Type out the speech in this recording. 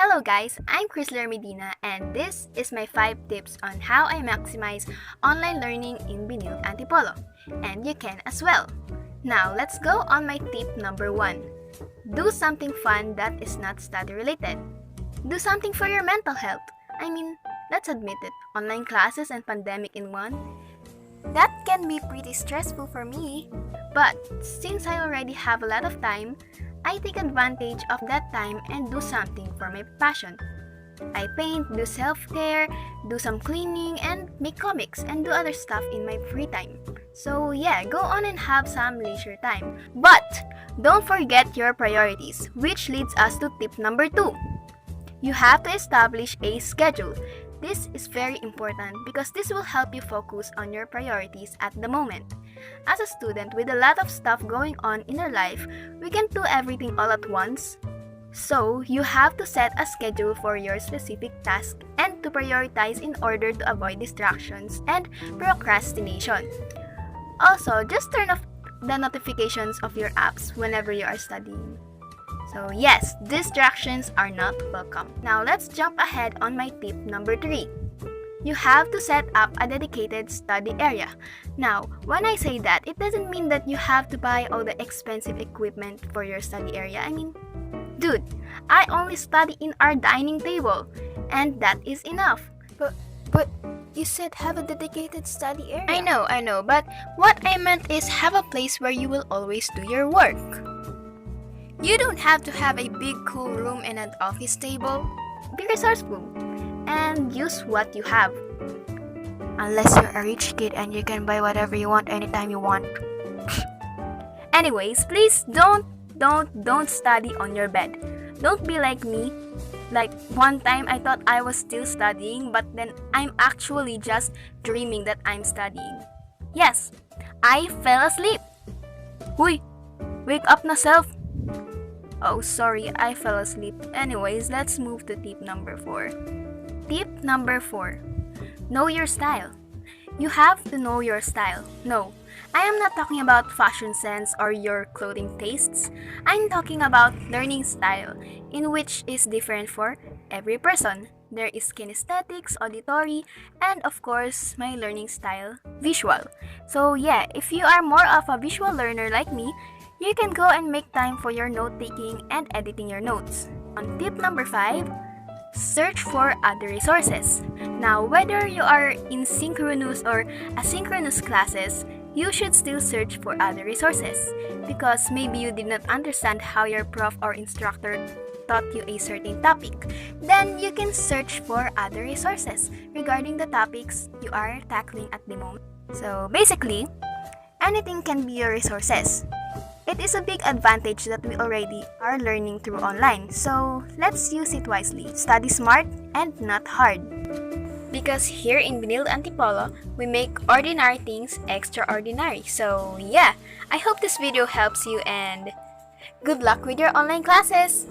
Hello guys, I'm Chrysler Medina and this is my 5 tips on how I maximize online learning in Benilde Antipolo. And you can as well. Now let's go on my tip number 1. Do something fun that is not study related. Do something for your mental health. I mean, let's admit it, online classes and pandemic in one. That can be pretty stressful for me. But since I already have a lot of time, I take advantage of that time and do something for my passion. I paint, do self-care, do some cleaning, and make comics and do other stuff in my free time. So yeah, go on and have some leisure time. But don't forget your priorities, which leads us to tip number 2. You have to establish a schedule. This is very important because this will help you focus on your priorities at the moment. As a student with a lot of stuff going on in your life, we can't do everything all at once. So, you have to set a schedule for your specific task and to prioritize in order to avoid distractions and procrastination. Also, just turn off the notifications of your apps whenever you are studying. So yes, distractions are not welcome. Now let's jump ahead on my tip number 3. You have to set up a dedicated study area. Now, when I say that, it doesn't mean that you have to buy all the expensive equipment for your study area. I mean, dude, I only study in our dining table, and that is enough. But you said have a dedicated study area. I know, but what I meant is have a place where you will always do your work. You don't have to have a big cool room and an office table. Be resourceful and use what you have. Unless you're a rich kid and you can buy whatever you want anytime you want. Anyways, please don't study on your bed. Don't be like me. Like one time I thought I was still studying, but then I'm actually just dreaming that I'm studying. Yes, I fell asleep. Huy, wake up na self. Oh, sorry, I fell asleep. Anyways, let's move to tip number 4. Tip number 4. Know your style. You have to know your style. No, I am not talking about fashion sense or your clothing tastes. I'm talking about learning style, in which is different for every person. There is kinesthetics, auditory, and of course, my learning style, visual. So yeah, if you are more of a visual learner like me, you can go and make time for your note-taking and editing your notes. On tip number 5, search for other resources. Now, whether you are in synchronous or asynchronous classes, you should still search for other resources because maybe you did not understand how your prof or instructor taught you a certain topic. Then you can search for other resources regarding the topics you are tackling at the moment. So basically, anything can be your resources. It is a big advantage that we already are learning through online, so let's use it wisely. Study smart and not hard. Because here in Benilde Antipolo, we make ordinary things extraordinary. So yeah, I hope this video helps you and good luck with your online classes!